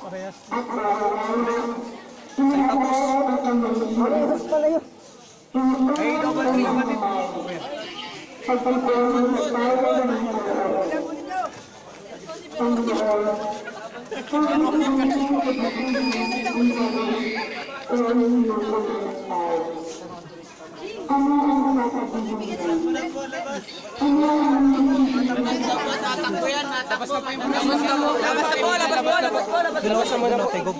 Parehas. Parehas pala yun. Ay, double three kapatid. Labas mo na po.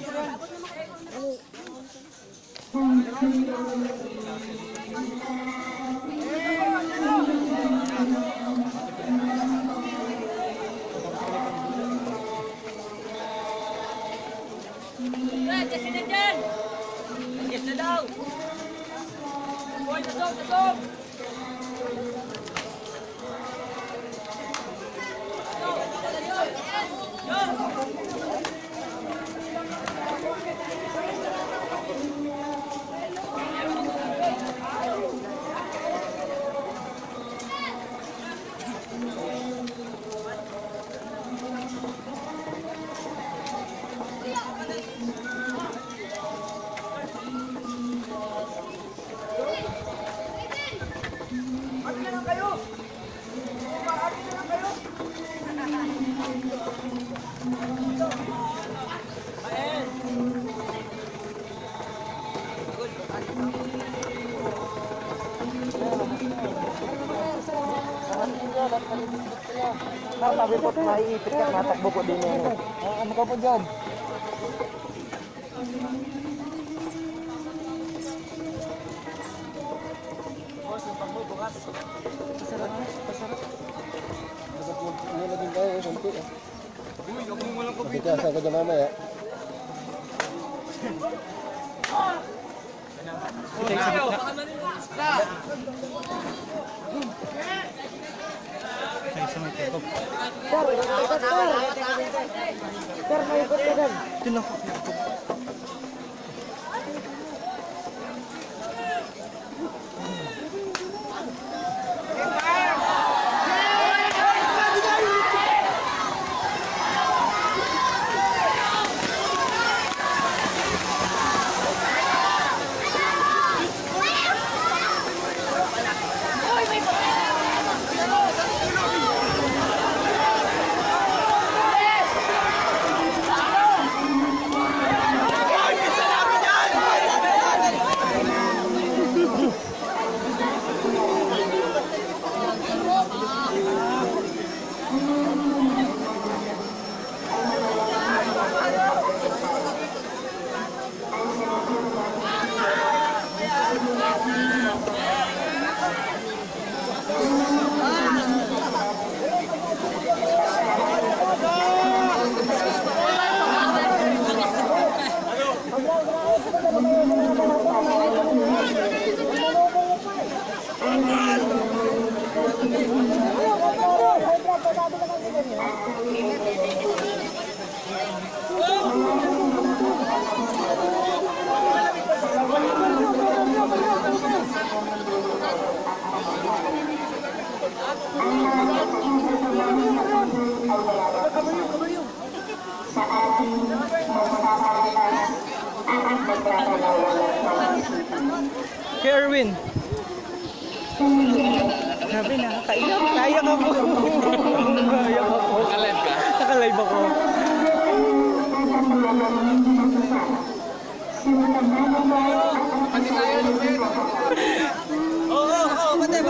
Kasi na dyan! Yes na daw! Boy, tasog! Tasog! Sabi po, maiipit ka, matakbo po din yan. Ano ka po dyan? Nilagin tayo, konti. Uy, ako mo walang kopito. Bigkasan ko dyan mamaya. Ito sa gitna. Sa isang itikop. Sir, may ikot ka dyan. Yun ako. Kay Erwin. Grabe, nakakaiyak. Naiyak ako. Naiyak ako. Nakalive ka? Nakalive ako. Pati tayo, Lupin. Oo, pati.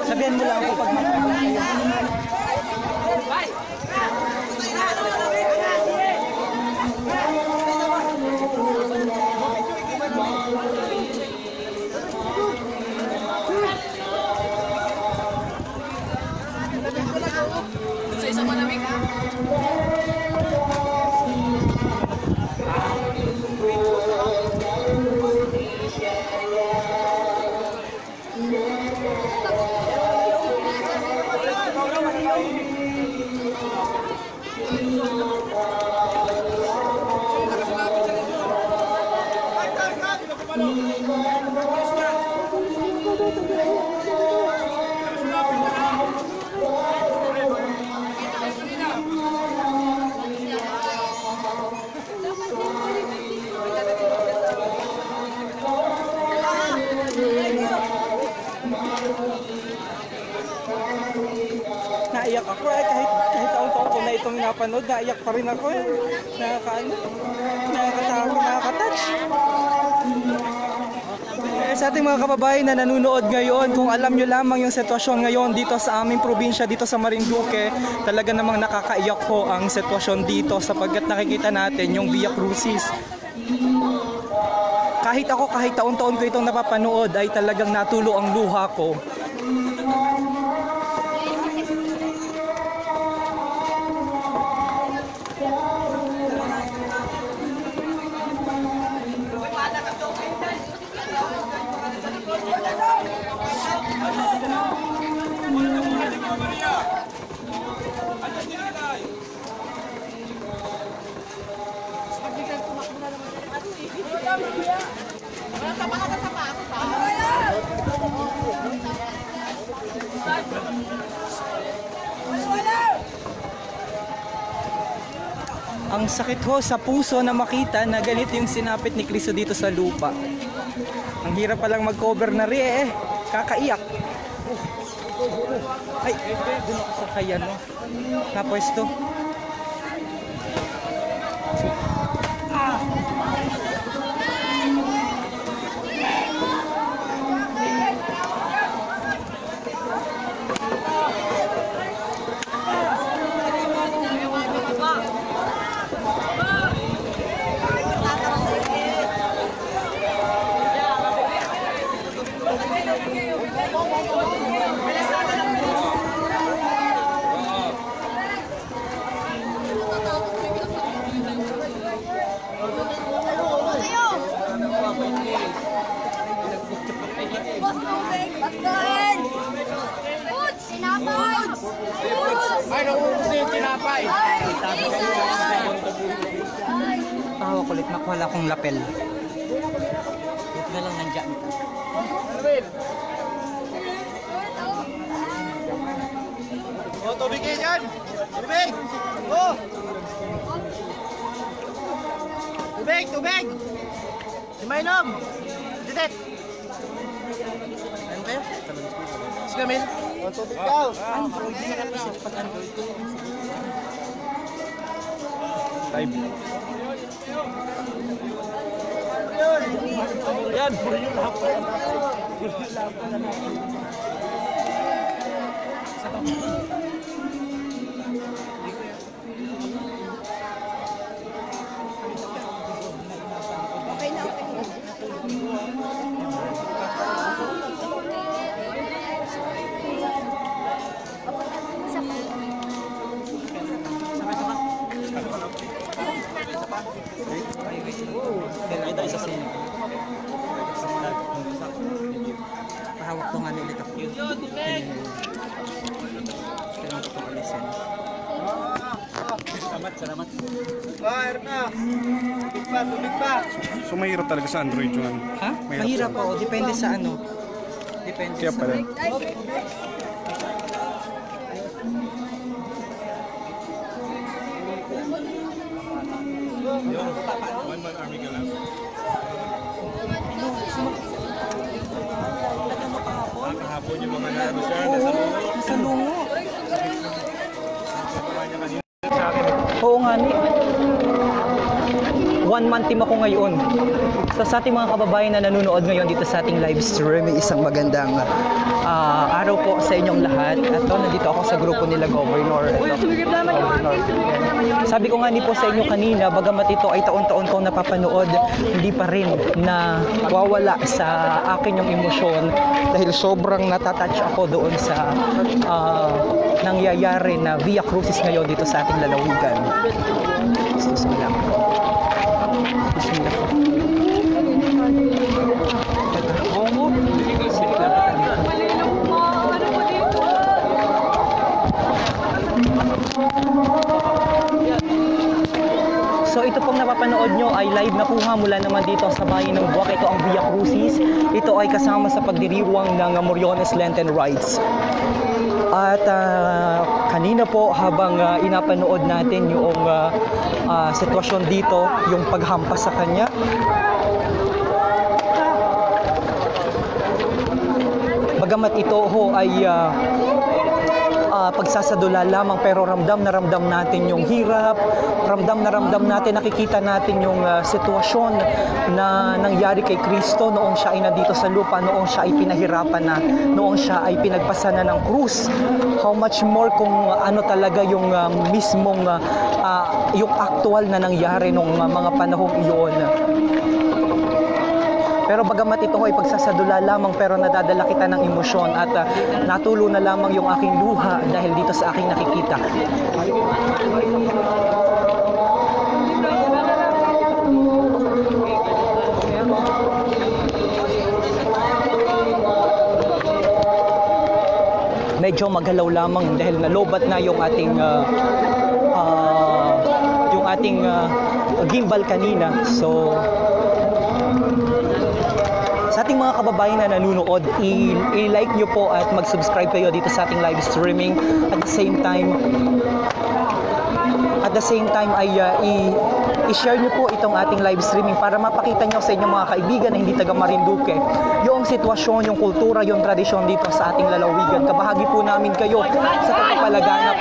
Sabihan mo lang ako pag Sa isang malamig. naiyak ako kahit taon-taon ko na itong napanood, naiyak pa rin ako eh. Nakakatakot, nakakatouch. Sa ating mga kababayan na nanonood ngayon, kung alam nyo lamang yung sitwasyon ngayon dito sa aming probinsya, dito sa Marinduque, talaga namang nakakaiyak po ang sitwasyon dito sapagkat nakikita natin yung Via Crucis. Kahit taon-taon ko itong napapanood ay talagang natulo ang luha ko. Ang sakit ho sa puso na makita na ganito yung sinapit ni Cristo dito sa lupa. Ang hirap palang mag-cover na rin eh. Kakaiyak. Ay, dun ako sa kaya no. Napwesto. Tawa kulit, makuha akong lapel. Ito na lang nandiyan. Oh, tubig kayo dyan! Tubig! Oh! Tubig! Tubig! Si Mainom! Ditet! Ano kayo? Sige, Min. Oh, tubig daw! Android, hindi na kasi pag Android. Live. Yan! Okay na, okay na. Kaya ito isa sino. Pahawak to nga nila ito. salamat. So mahirap talaga sa Android yun. Ha? Mahirap po. Depende sa ano. Depende Kaya sa... pala. Kahapon yung mga naro siya. Nasa lungo. Oo nga ni. 1 month team ako ngayon. So sa ating mga kababayan na nanonood ngayon dito sa ating live stream, isang magandang araw po sa inyong lahat. At nandito ako sa grupo nila Governor. Sabi ko nga ni po sa inyo kanina, bagamat ito ay taon-taon kong napapanood, hindi pa rin na wawala sa akin yung emosyon dahil sobrang natatouch ako doon sa nangyayari na Via Crucis ngayon dito sa ating lalawigan. Excuse me lang. So ito pong napapanood nyo ay live na kuha mula naman dito sa bayan ng Buwak. Ito ang Via Crucis. Ito ay kasama sa pagdiriwang ng Moriones Lenten Rites. At kanina po habang inapanood natin yung sitwasyon dito, yung paghampas sa kanya, bagamat ito ho ay pagsasadula lamang, pero ramdam na ramdam natin yung hirap, ramdam na ramdam natin, nakikita natin yung sitwasyon na nangyari kay Kristo noong siya ay nandito sa lupa, noong siya ay pinahirapan na, noong siya ay pinagpasa na ng krus. How much more kung ano talaga yung mismong yung actual na nangyari noong mga panahong iyon. Pero bagamat ito ay pagsasadula lamang, pero nadadala kita ng emosyon at natulo na lamang yung aking luha dahil dito sa aking nakikita. Medyo magalaw lamang dahil nalobat na yung ating gimbal kanina. So sa ating mga kababayan na nanonood, i-like nyo po at mag-subscribe kayo dito sa ating live streaming. At the same time ay i-share nyo po itong ating live streaming para mapakita nyo sa inyong mga kaibigan na hindi taga Marinduque yung sitwasyon, yung kultura, yung tradisyon dito sa ating lalawigan. Kabahagi po namin kayo sa pagpapalaganap.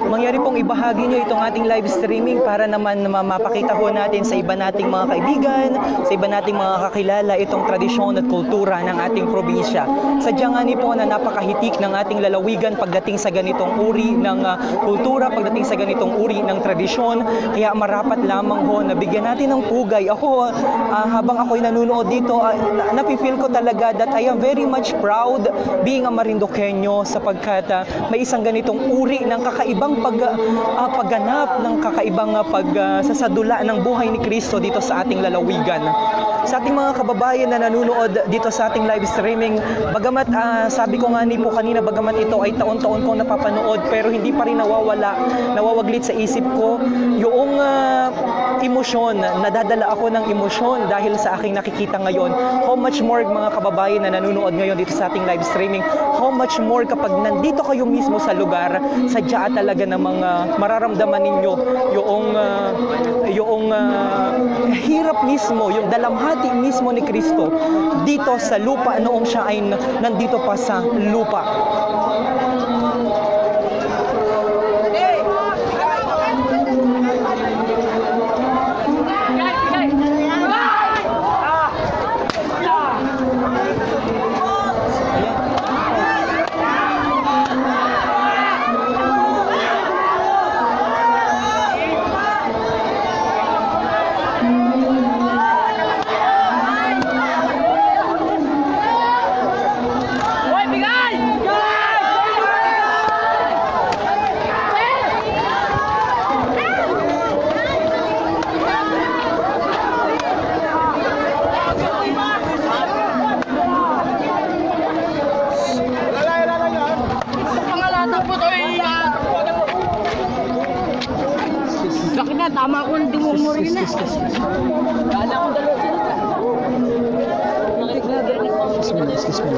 Mangyari pong ibahagi nyo itong ating live streaming para naman mapakita ho natin sa iba nating mga kaibigan, sa iba nating mga kakilala itong tradisyon at kultura ng ating probinsya. Sadya nga ni po na napakahitik ng ating lalawigan pagdating sa ganitong uri ng kultura, pagdating sa ganitong uri ng tradisyon. Kaya marapat lamang ho na bigyan natin ng pugay. Ako, habang ako'y nanonood dito, napifeel ko talaga that I am very much proud being a Marinduqueño sapagkat may isang ganitong uri ng kakaibang pagganap ng kakaibang pagsasadula ng buhay ni Kristo dito sa ating lalawigan. Sa ating mga kababayan na nanonood dito sa ating live streaming, bagamat sabi ko nga po kanina, bagamat ito ay taon-taon kong napapanood, pero hindi pa rin nawawaglit sa isip ko yung emosyon, nadadala ako ng emosyon dahil sa aking nakikita ngayon. How much more mga kababayan na nanonood ngayon dito sa ating live streaming, how much more kapag nandito kayo mismo sa lugar, sadya talaga namang mararamdaman ninyo yung hirap mismo, yung dalamhati mismo ni Kristo dito sa lupa noong siya ay nandito pa sa lupa. Laki na, tama ko ng dumumuri na. Kala ko dalawa sila. Excuse me.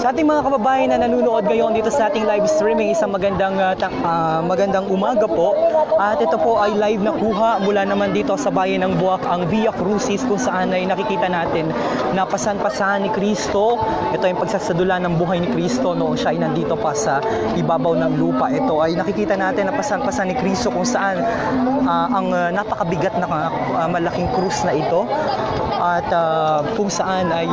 Sa ating mga kababayan na nanonood ngayon dito sa ating live streaming, isang magandang umaga po. At ito po ay live na kuha mula naman dito sa bayan ng Buwak, ang Via Crucis, kung saan ay nakikita natin na pasan-pasahan ni Kristo. Ito yung pagsasadula ng buhay ni Kristo noong siya ay nandito pa sa ibabaw ng lupa. Ito ay nakikita natin na pasan-pasan ni Kristo kung saan ang napakabigat na malaking krus na ito. At kung saan ay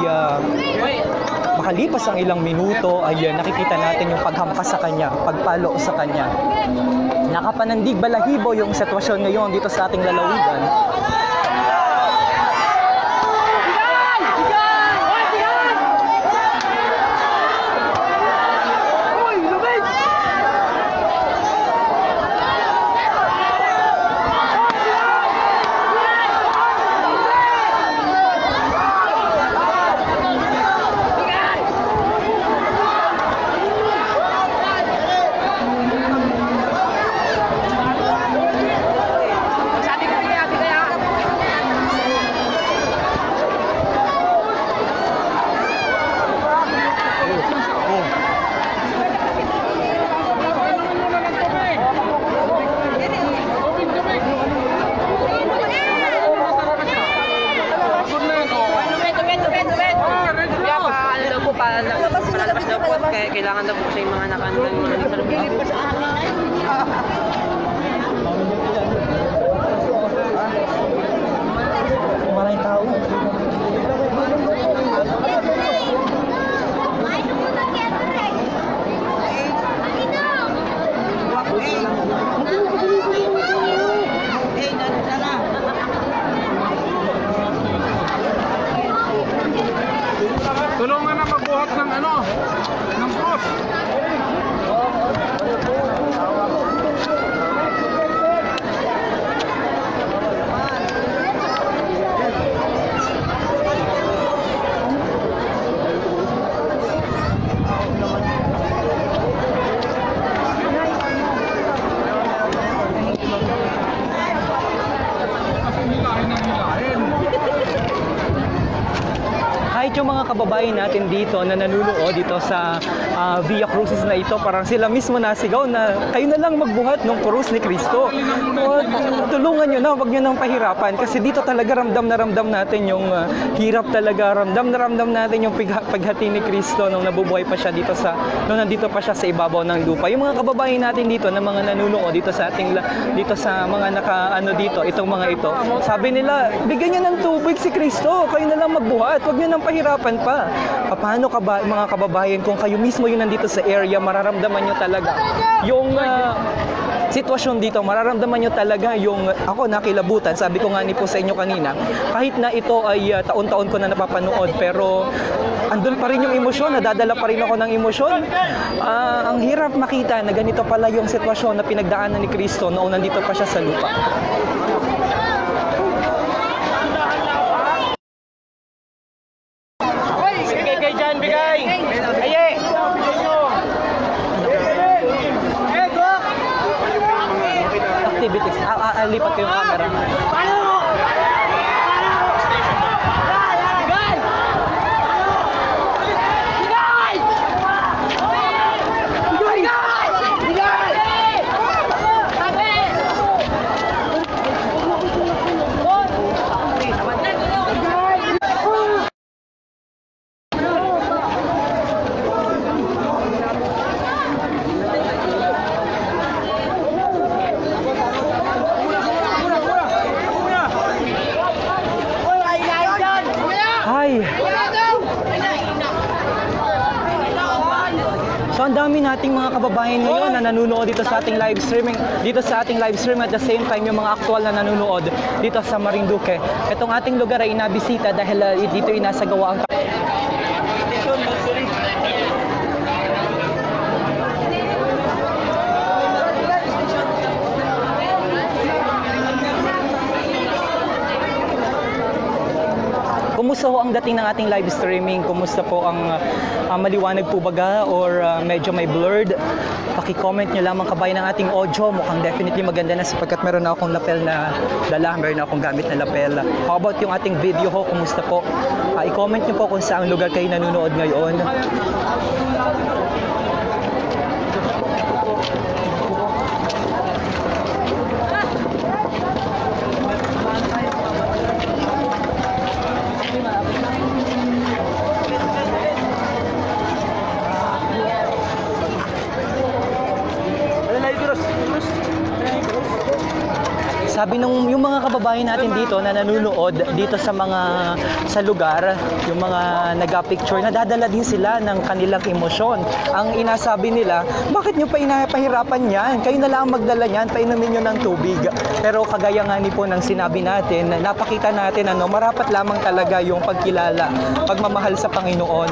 makalipas ang ilang minuto ay nakikita natin yung paghampas sa kanya, pagpalo sa kanya. Nakapanandig balahibo yung sitwasyon ngayon dito sa ating lalawigan. Palabas daw po, kaya kailangan daw po sa mga nakaandang sa loob. Maraming tao. Tulungan na magbuhat ng ng cross. kahit yung mga kababayan natin dito na nanunood dito sa Via Crucis na ito, parang sila mismo nasigaw na kayo na lang magbuhat ng krus ni Kristo. Tulungan nyo na, wag nyo nang pahirapan kasi dito talaga ramdam na ramdam natin yung hirap talaga, ramdam na ramdam natin yung paghati ni Kristo nung nabubuhay pa siya dito nung nandito pa siya sa ibabaw ng lupa. Yung mga kababayan natin dito na mga nanunood dito sa mga dito, itong mga ito, sabi nila, bigyan niyo ng tubig si Kristo, kayo na lang magbuhat, wag niyo nang pahirapan pa. Paano mga kababayan, kung kayo mismo yung nandito sa area, mararamdaman niyo talaga yung sitwasyon dito, mararamdaman nyo talaga yung ako nakilabutan. Sabi ko nga ni po sa inyo kanina, kahit na ito ay taon-taon ko na napapanood, pero andun pa rin yung emosyon, nadadala pa rin ako ng emosyon. Ang hirap makita na ganito pala yung sitwasyon na pinagdaanan ni Kristo noong nandito pa siya sa lupa. Bigay dyan, bigay! Aye! Activities. Lipat ko yung camera. So ang dami nating mga kababayan ngayon na nanunood dito sa ating live streaming, at the same time yung mga aktual na nanunood dito sa Marinduque. Itong ating lugar ay inabisita dahil dito inasagawa ang Kumusta po ang dating ng ating live streaming? Kumusta po ang maliwanag po baga or medyo may blurred? Paki-comment nyo lamang kabayan ng ating audio. Mukhang definitely maganda na sapagkat meron na akong lapel na dala, meron na akong gamit na lapel. How about yung ating video ho? Kumusta po? I-comment nyo po kung saang lugar kayo nanonood ngayon. Sabi nung yung mga kababayan natin dito na nanunood dito sa lugar, yung mga nag-picture, nadadala din sila ng kanilang emosyon. Ang inasabi nila, bakit nyo pa inapahirapan yan? Kayo na lang magdala niyan, painumin nyo ng tubig. Pero kagaya nga ni po ng sinabi natin, napakita natin marapat lamang talaga yung pagkilala, pagmamahal sa Panginoon.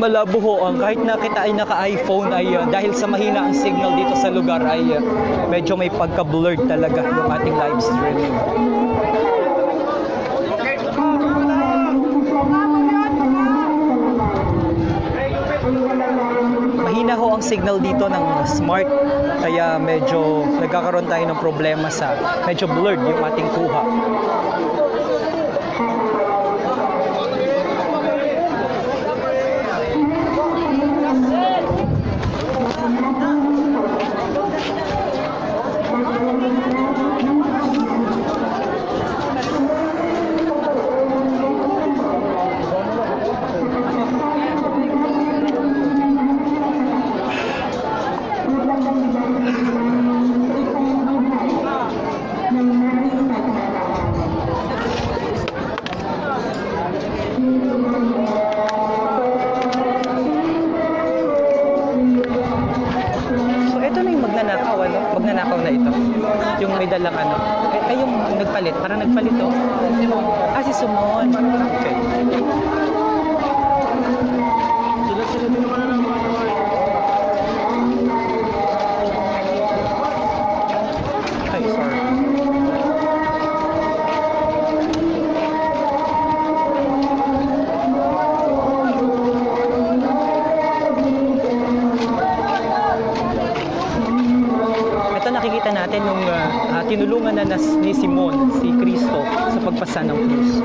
malabo ho, kahit na kita ay naka-iPhone ay dahil sa mahina ang signal dito sa lugar ay medyo may pagka-blurred talaga yung ating live streaming. Mahina ho ang signal dito ng Smart kaya medyo nagkakaroon tayo ng problema sa medyo blurred yung ating kuha. Magnanakaw na ito. Yung may dalang ano. Ay, yung nagpalit. Parang nagpalit to. Ah, si Sumon. Okay. Ay, sorry. Nakikita natin yung tinulungan na ni Simon, si Cristo, sa pagpasa ng krus.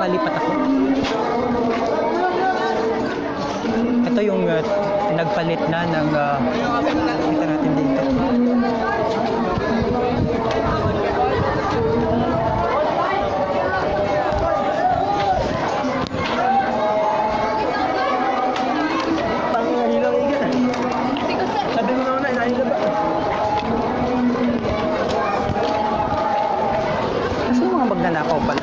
Malipat ako. Ito yung nagpalit na ng kita natin dito. Pangilang iga. Sabi mo naman na inahin ka ba? Kasi yung mga magnanakaw pala.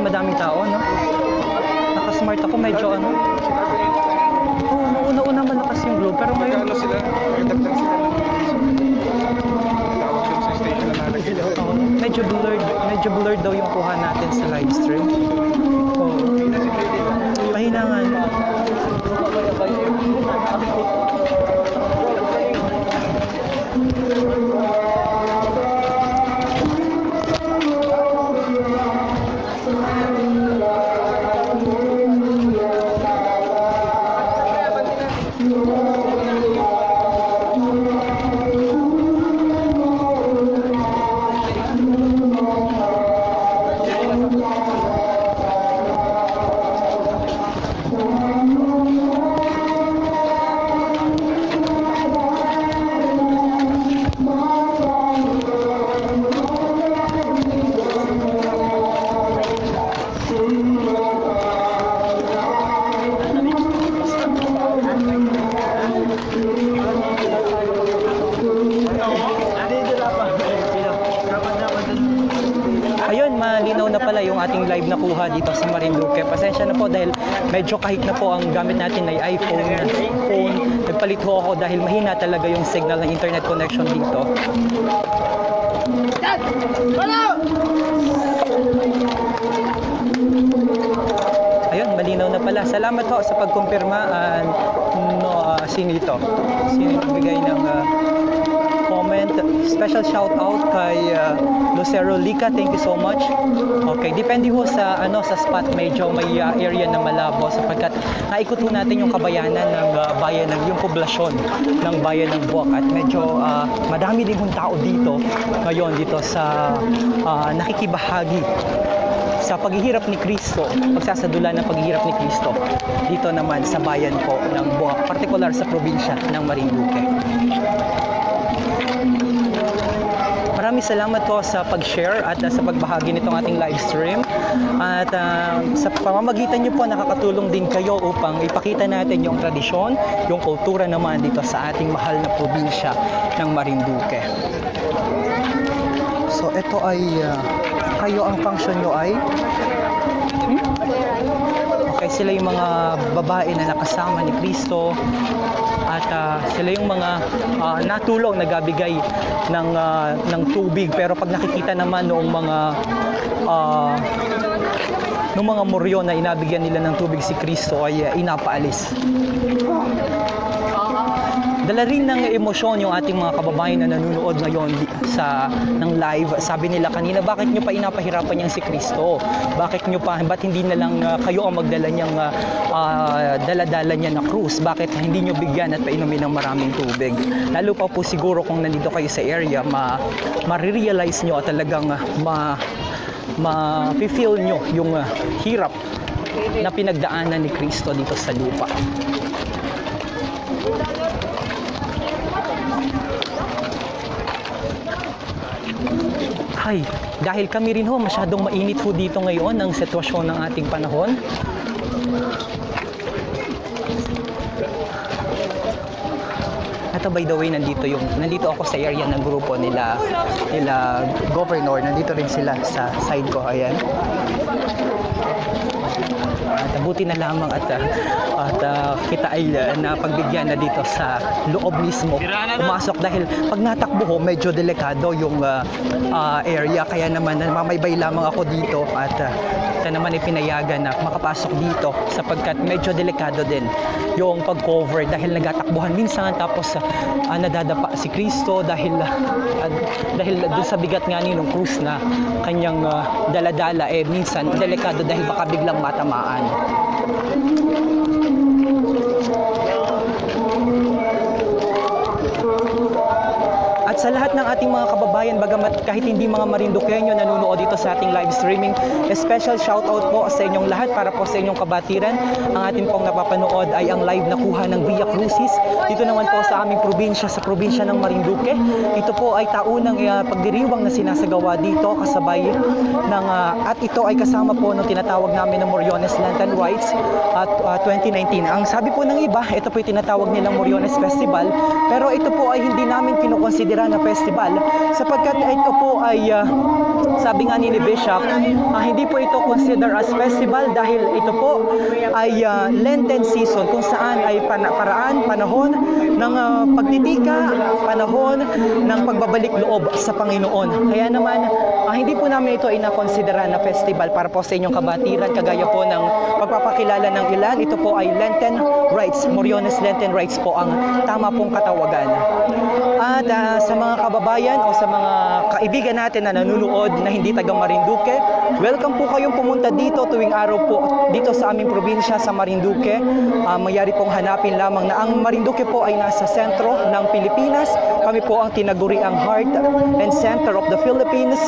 dahil madaming tao, no? Naka-smart ako, medyo ano. Oo, una-una malakas yung glow, pero ngayon... Ano sila? May dagdag sila ng tawag sa station na nalagay. Medyo blurred daw yung kuha natin sa live stream. Oo. Pahinangan. Ayun, malinaw na pala yung ating live na kuha dito sa Marinduque. Pasensya na po dahil medyo kahit na po ang gamit natin ay iPhone. Nagpalit ho ako dahil mahina talaga yung signal ng internet connection dito. Ayun, malinaw na pala. Salamat ho sa pagkumpirma. Sino ito? Sino nagbigay ng comment? Special shout out kay Lucero Lica. Thank you so much. Okay, depende ho sa sa spot, medyo may area na malabo sapagkat naikot ho natin yung kabayanan ng bayan ng yung poblasyon ng bayan ng Buwak at medyo madami din hong tao dito ngayon dito sa nakikibahagi sa paghihirap ni Kristo, pagsasadula ng paghihirap ni Kristo dito naman sa bayan po ng Buwak, partikular sa probinsya ng Marinduque. Maraming salamat po sa pag-share at sa pagbahagi nitong ating live stream. At sa pamamagitan niyo po, nakakatulong din kayo upang ipakita natin yung tradisyon, yung kultura naman dito sa ating mahal na probinsya ng Marinduque. So ito ay, kayo ang function nyo ay? Okay, sila yung mga babae na nakasama ni Kristo. At sila yung mga natulong, nagabigay ng tubig. Pero pag nakikita naman noong mga moryo na inabigyan nila ng tubig si Kristo ay inapaalis. Dala rin ng emosyon yung ating mga kababayan na nanonood ngayon ng live. Sabi nila kanina, bakit nyo pa inapahirapan niyang si Kristo? Ba't hindi na lang kayo ang magdala niyang dala-dala niya na krus? Bakit hindi nyo bigyan at painumin ng maraming tubig? Lalo pa po siguro kung nandito kayo sa area, ma-realize nyo at talagang ma-feel nyo yung hirap na pinagdaanan ni Kristo dito sa lupa. Ay, dahil kami rin ho, masyadong mainit ho dito ngayon ang sitwasyon ng ating panahon. At by the way, nandito ako sa area ng grupo nila Governor. Nandito rin sila sa side ko, ayan. At buti na lamang at kita ay napagbigyan na dito sa loob mismo pumasok dahil pag natakbo ho medyo delikado yung area, kaya naman mamaybay lamang ako dito at ito naman ay pinayagan na makapasok dito sapagkat medyo delikado din yung pag-cover dahil nagatakbuhan minsan tapos nadadapa si Kristo dahil dun sa bigat nga ni ng krus na kanyang daladala minsan delikado dahil baka biglang matamaan. At sa lahat ng ating mga kababayan, bagamat kahit hindi mga Marinduqueño nanonood dito sa ating live streaming, special shoutout po sa inyong lahat para po sa inyong kabatiran. Ang ating pong napapanood ay ang live na kuha ng Via Crucis. Dito naman po sa aming probinsya, sa probinsya ng Marinduque. Ito po ay taunang pagdiriwang na sinasagawa dito kasabay ng at ito ay kasama po ng tinatawag namin ng Moriones Lantern Rites at 2019. Ang sabi po ng iba, ito po ay tinatawag nilang Moriones Festival, pero ito po ay hindi namin kinukonsidera na festival sapagkat ito po ay sabi nga ni Bishop, hindi po ito consider as festival dahil ito po ay Lenten season kung saan ay panahon ng pagtitika, panahon ng pagbabalik loob sa Panginoon. Kaya naman, hindi po namin ito inakonsidera na festival para po sa inyong kabatiran, kagaya po ng pagpapakilala ng ilan. Ito po ay Lenten Rites, Moriones Lenten Rites po ang tama pong katawagan. At sa mga kababayan o sa mga kaibigan natin na nanonood na hindi taga Marinduque, welcome po kayong pumunta dito tuwing araw po dito sa aming probinsya sa Marinduque. Mayari pong hanapin lamang na ang Marinduque po ay nasa sentro ng Pilipinas. Kami po ang tinaguriang heart and center of the Philippines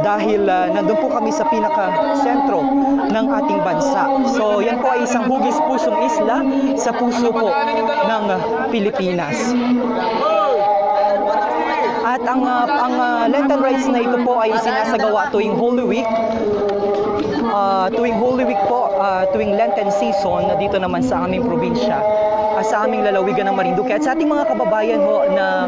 dahil nandun po kami sa pinaka-sentro ng ating bansa. So yan po ay isang hugis-pusong isla sa puso po ng Pilipinas. At ang Lenten Rites na ito po ay sinasagawa tuwing Holy Week. Tuwing Holy Week po, tuwing Lenten season dito naman sa aming probinsya, sa aming lalawigan ng Marinduque. At sa ating mga kababayan ho na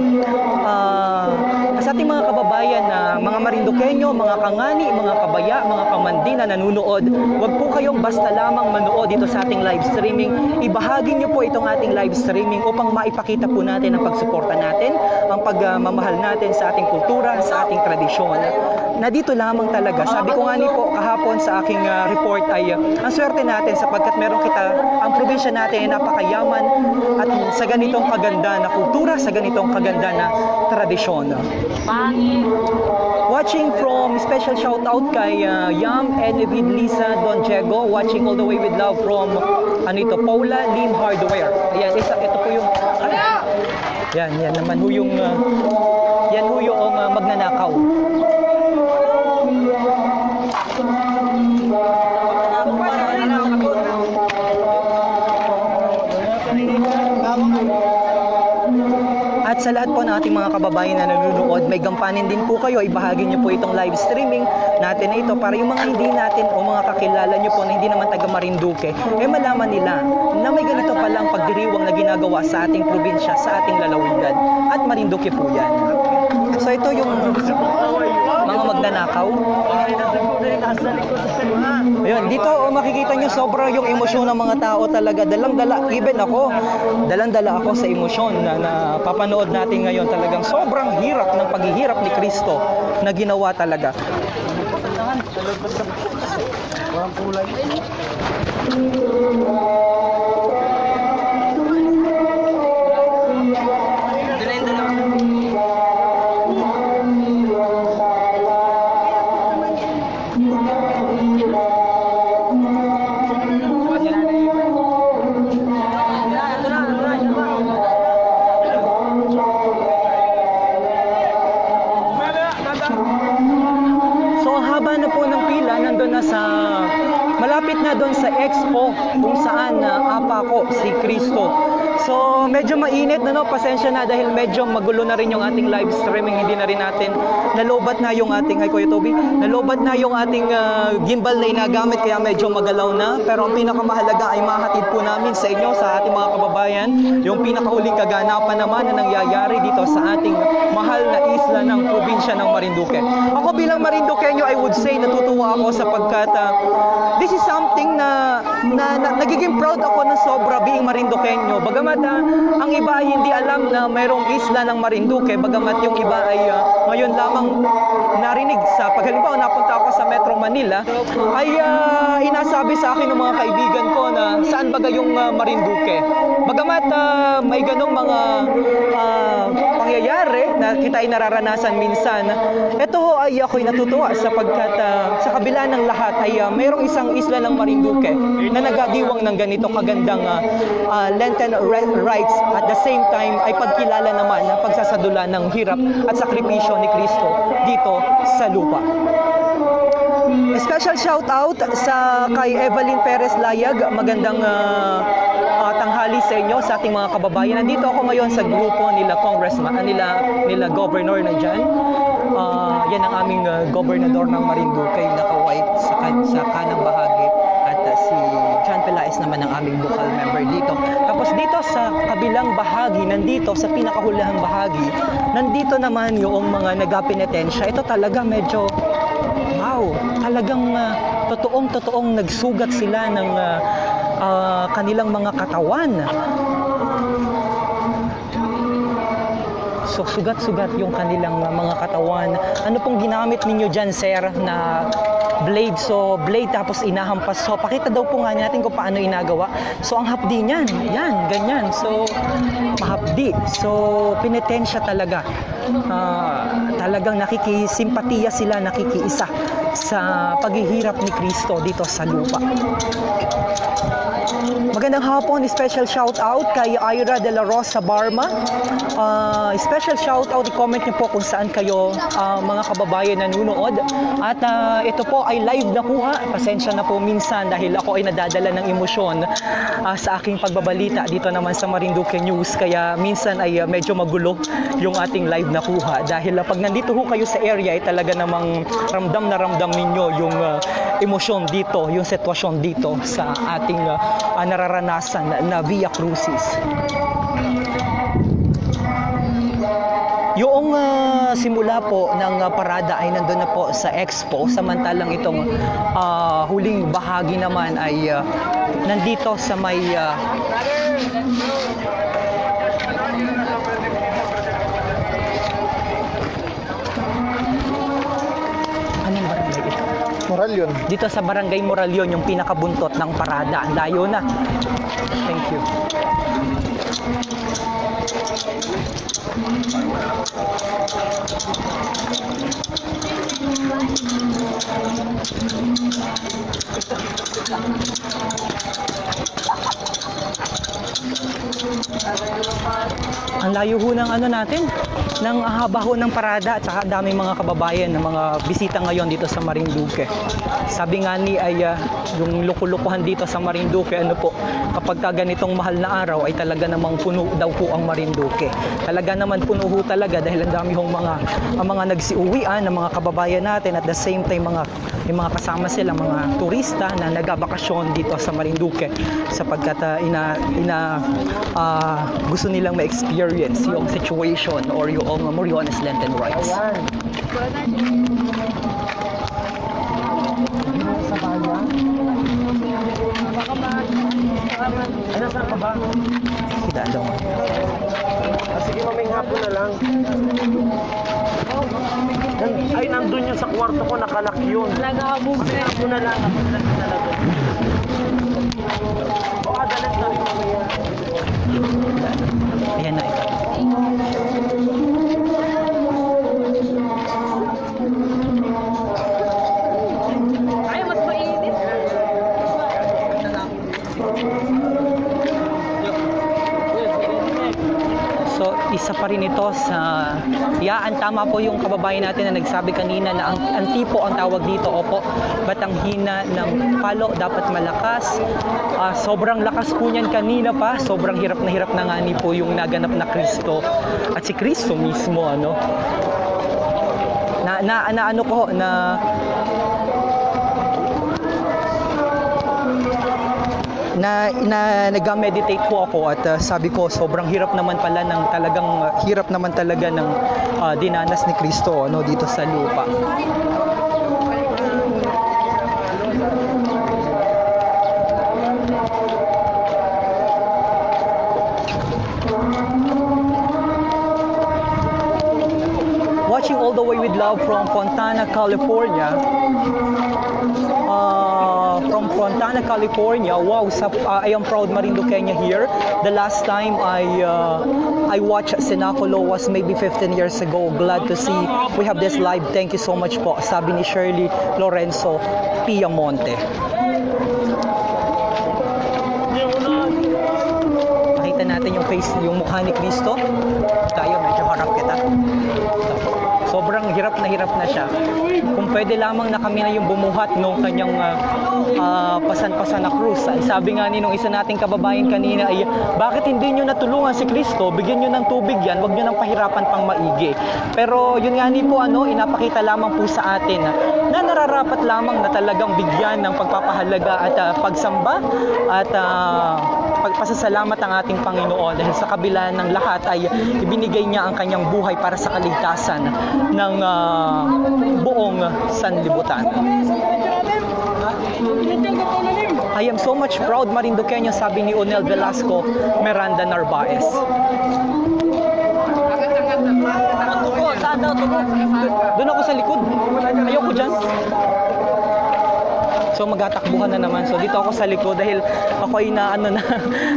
mga Marinduqueño, mga kangani, mga kabaya, mga kamandi na nanunood, wag po kayong basta lamang manood dito sa ating live streaming. Ibahagi niyo po itong ating live streaming upang maipakita po natin ang pagsuporta natin, ang pagmamahal natin sa ating kultura, sa ating tradisyon. Na dito lamang talaga. Sabi ko nga ni po kahapon sa aking report ay ang swerte natin sapagkat meron ang probinsya natin ay napakayaman at sa ganitong kaganda na kultura, sa ganitong kaganda na tradisyon. Watching from special shout out kay Yam, Enevid, Lisa, Don Diego, watching all the way with love from Paula, Lim Hardware. Ayan, ito po yung yan naman ho yung magnanakaw. At sa lahat po ng ating mga kababayan na nanonood, may gampanin din po kayo. Ibahagi niyo po itong live streaming natin na ito para yung mga hindi natin o mga kakilala niyo po na hindi naman taga Marinduque, malaman nila na may ganito palang pagdiriwang na ginagawa sa ating probinsya, sa ating lalawigan. At Marinduque po yan. So ito yung mga magnanakaw. Ayun, dito makikita nyo sobra yung emosyon ng mga tao talaga. Dalang-dala ako sa emosyon na papanood natin ngayon. Talagang sobrang hirap ng paghihirap ni Kristo na ginawa talaga. Walang kulay. Malapit na doon sa expo kung saan apa ko si Kristo. So medyo mainit na pasensya na dahil medyo magulo na rin yung ating live streaming. Hindi na rin natin nalobat na yung ating nalobat na yung ating gimbal na inagamit kaya medyo magalaw na. Pero ang pinakamahalaga ay mahatid po namin sa inyo, sa ating mga kababayan, yung pinakahuling kaganapan naman na nangyayari dito sa ating mahal na isla ng probinsya ng Marinduque. Ako bilang Marinduqueño, I would say natutuwa ako sapagkat this is something na nagiging proud ako na sobra being Marinduqueño. Bagamat ang iba ay hindi alam na mayroong isla ng Marinduque, bagamat yung iba ay ngayon lamang narinig sa paghalimbawa napunta ako sa Metro Manila, ay inasabi sa akin ng mga kaibigan ko na saan baga yung Marinduque. Bagamat may ganong mga pangyayari na kita ay nararanasan minsan, ito ay ako'y natutuwa sapagkat sa kabila ng lahat ay mayroong isang isla ng Marinduque na nagadiwang ng ganito kagandang Lenten rites at the same time ay pagkilala naman na pagsasadula ng hirap at sakripisyo ni Kristo dito sa lupa. Special shout out kay Evelyn Perez Layag. Magandang tanghali sa inyo, sa ating mga kababayan. Nandito ako ngayon sa grupo nila congressman, nila governor na dyan. Yan ang aming gobernador ng Marinduque, yung naka-white sa kanang bahagi. At si John Pelaez naman ang aming local member dito. Tapos dito sa kabilang bahagi, nandito sa pinakahulahang bahagi, nandito naman yung mga nagapinetensya. Ito talaga medyo wow, talagang totoong nagsugat sila ng kanilang mga katawan. So sugat-sugat yung kanilang mga katawan. Ano pong ginamit ninyo dyan, sir, na blade? So blade tapos inahampas. So pakita daw po nga natin kung paano inagawa. So ang hapdi niyan, yan, ganyan. So mahapdi. So pinetensya talaga. Talagang nakikisimpatiya sila, nakikiisa sa paghihirap ni Kristo dito sa lupa. Magandang hapon, special shout out kay Ira de la Rosa Barma. Special shout out, i-comment niyo po kung saan kayo mga kababayan nanonood. At ito po ay live na kuha. Pasensya na po minsan dahil ako ay nadadala ng emosyon sa aking pagbabalita dito naman sa Marinduque News. Kaya minsan ay medyo magulo yung ating live na kuha. Dahil pag nandito ho kayo sa area ay talaga namang ramdam na ramdam ninyo yung emosyon dito, yung sitwasyon dito sa ating nararanasan na Via Crucis. Yung simula po ng parada ay nandun na po sa Expo, samantalang itong huling bahagi naman ay nandito sa may anong barangay ito? Moralyon. Dito sa Barangay Moralyon, yung pinakabuntot ng parada. Ang layo na. Thank you. Ang layo ho ng ano natin, ng haba ho ng parada at saka daming mga kababayan ng mga bisita ngayon dito sa Marinduque. Sabi nga ni ay yung lukulukuhan dito sa Marinduque, ano po, kapag ganitong mahal na araw ay talaga namang puno daw po ang Marinduque. Talaga naman puno ho talaga dahil ang dami hong mga nagsiuwian ng mga kababayan natin at the same time may mga kasama sila mga turista na nagbabakasyon dito sa Marinduque sapagkat gusto nilang ma-experience yung situation or yung Moriones Lenten rites. Sa bayan. Ay, nasaan ka ba? Kita daw. Sige, maming hapon na lang. Ay, nandun yun sa kwarto ko, nakalak yun. Maming hapon na lang. Baka dalan sa rin mamaya. Ayan na ito. Ay, mas mainit. So, isa pa rin ito sa tama po yung kababayan natin na nagsabi kanina na ang tipo ang tawag dito, opo, ba't ang hina ng palo dapat malakas. Sobrang lakas po niyan kanina pa, sobrang hirap na nga ni po yung naganap na Kristo at si Kristo mismo, ano, ano ko na nag-meditate po ako at sabi ko sobrang hirap naman pala ng dinanas ni Kristo, ano, dito sa lupa. Watching all the way with love from Fontana, California. From Fontana, California. Wow, I am proud Marinduqueña here. The last time I watched Cenaculo was maybe 15 years ago. Glad to see we have this live. Thank you so much po. Sabi ni Shirley Lorenzo Piamonte. Nakita natin yung face, yung mukha ni Cristo. Tayo, medyo harap kita. Sobrang hirap na siya. Kung pwede lamang na kami na yung bumuhat ng kanyang pasan-pasan na krus. Sabi nga ni nung isa nating kababayan kanina ay, bakit hindi nyo natulungan si Kristo? Bigyan nyo ng tubig yan, wag nyo nang pahirapan pang maigi. Pero yun nga ni po, inapakita lamang po sa atin na nararapat lamang na talagang bigyan ng pagpapahalaga at pagsamba at pagpasasalamat ang ating Panginoon dahil sa kabila ng lahat ay ibinigay niya ang kanyang buhay para sa kaligtasan ng buong sanlibutan. I am so much proud Marinduqueño, sabi ni Onel Velasco Miranda Narvaez. Saan daw? Doon ako sa likod. Ayoko dyan. So magatakbuhan na naman. So dito ako sa likod dahil ako ay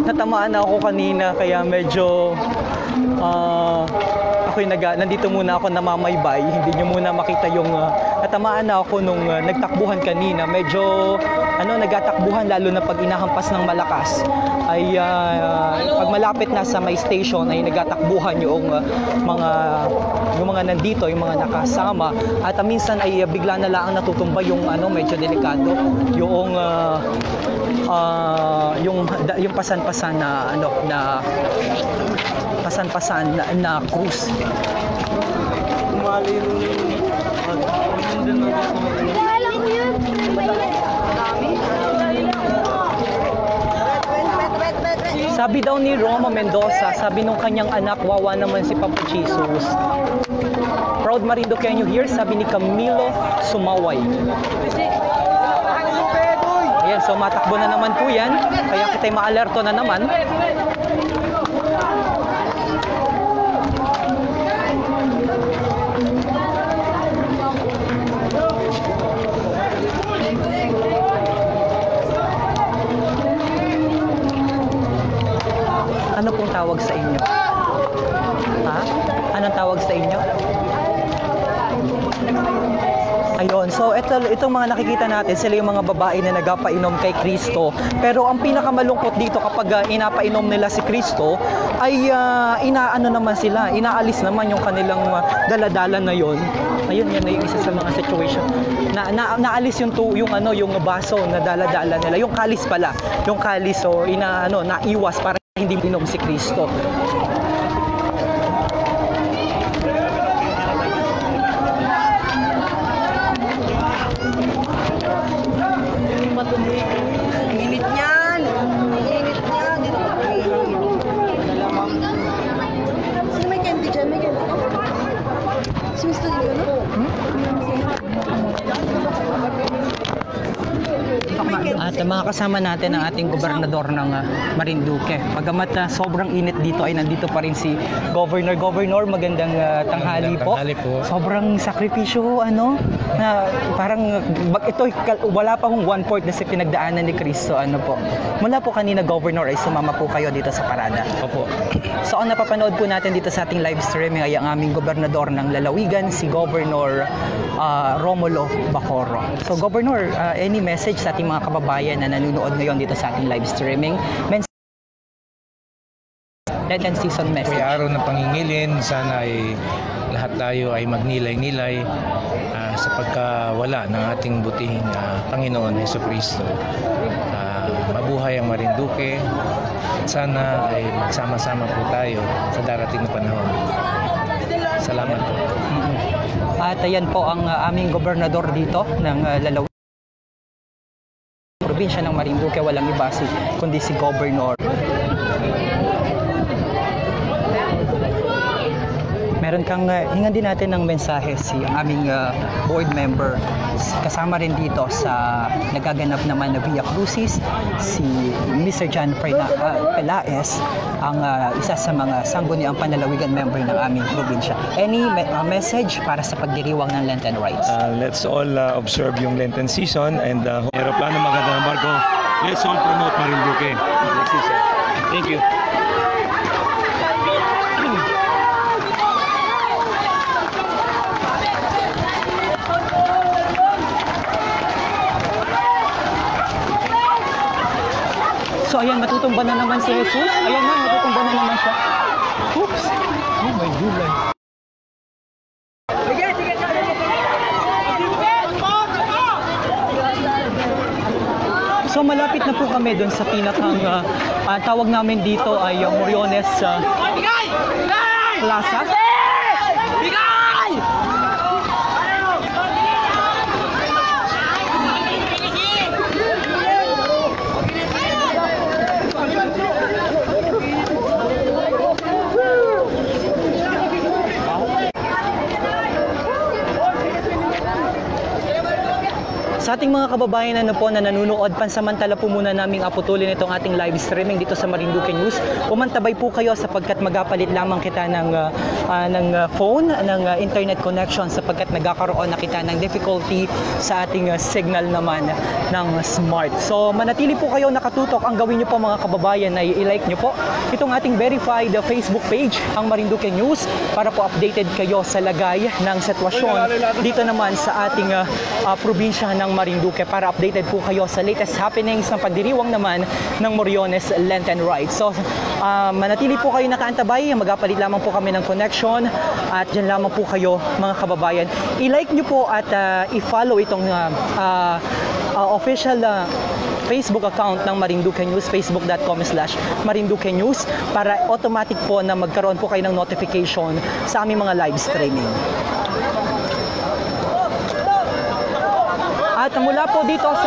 natamaan na ako kanina kaya medyo nandito muna ako namamaybay. Hindi nyo muna makita yung natamaan na ako nung nagtakbuhan kanina. Medyo nagatakbuhan lalo na pag inahampas ng malakas ay pag malapit na sa may station ay nagatakbuhan yung mga nandito, yung mga nakasama at minsan ay bigla na lang natutumba yung medyo delikado yung pasan-pasan na pasan-pasan na cruise. Sabi daw ni Roma Mendoza, sabi nung kanyang anak, wawa naman si Papa Jesus. Proud Marinduqueño here, sabi ni Camilo Sumaway. Ayan, so matakbo na naman po yan, kaya kita'y maalerto na naman. Ano pong tawag sa inyo? Ha? Anong tawag sa inyo? Ayun, so itong mga nakikita natin, sila yung mga babae na nagpainom kay Kristo. Pero ang pinakamalungkot dito kapag inapainom nila si Kristo ay naman sila, inaalis naman yung kanilang daladala na yon. Ayun, yan na yung isa sa mga situation. Naalis yung baso na daladala nila, yung kalis pala, yung kalis so naiwas para hindi inom si Kristo. Init niyan. Init niya. Sino may candy dyan? May candy. Si Mr. Lino, no? At mga kasama natin ang ating gobernador ng Marinduque. Pagamat sobrang init dito ay nandito pa rin si Governor. Governor, magandang tanghali po. Sobrang sakripisyo na parang ito wala pa hong 1/4 na si pinagdaanan ni Cristo po. Mula po kanina Governor ay sumama po kayo dito sa parada. Opo. So ang napapanood po natin dito sa ating live streaming ay ang aming gobernador ng Lalawigan, si Governor Romulo Bacorro. So Governor, any message sa ating mga kababayan na nanonood ngayon dito sa ating live streaming? Lenten season message. May araw ng pangingilin, sana ay lahat tayo ay magnilay-nilay sa pagkawala ng ating butihing Panginoon Jesucristo. Mabuhay ang Marinduque. Sana ay magsama-sama po tayo sa darating na panahon. Salamat po. At ayan po ang aming gobernador dito ng Lalawigan. Probinsya ng Marinduque, walang iba kundi si Governor. Meron kang hingan din natin ng mensahe ang aming board member. Kasama rin dito sa nagaganap naman na Via Crucis, si Mr. John Pelaez, ang isa sa mga sangguniang panlalawigan member ng aming probinsya. Any message para sa pagdiriwang ng Lenten rites? Let's all observe yung Lenten season and aeroplano maganda ng barko. Let's all promote Marinduque next season. Thank you. So ayan, matutumba na naman si Jesus. Ayan na, matutumba na naman siya. Oops! Oh my gulay. So malapit na po kami doon sa pinakang tawag namin dito ay Moriones Plaza. Sa ating mga kababayan na nanonood, pansamantala po muna naming putulin itong ating live streaming dito sa Marinduque News. Umantabay po kayo sapagkat magapalit lamang kita ng phone, ng internet connection sapagkat nagkakaroon na kita ng difficulty sa ating signal naman ng smart. So manatili po kayo nakatutok. Ang gawin nyo po mga kababayan ay i-like nyo po itong ating verified Facebook page, ang Marinduque News, para po updated kayo sa lagay ng sitwasyon dito naman sa ating probinsya ng Marinduque, para updated po kayo sa latest happenings ng pagdiriwang naman ng Moriones Lenten Ride. So manatili po kayo nakaantabay, magapalit lamang po kami ng connection at dyan lamang po kayo mga kababayan. I-like nyo po at i-follow itong official Facebook account ng Marinduque News, facebook.com/Marinduque News, para automatic po na magkaroon po kayo ng notification sa aming mga live streaming. At mula po dito sa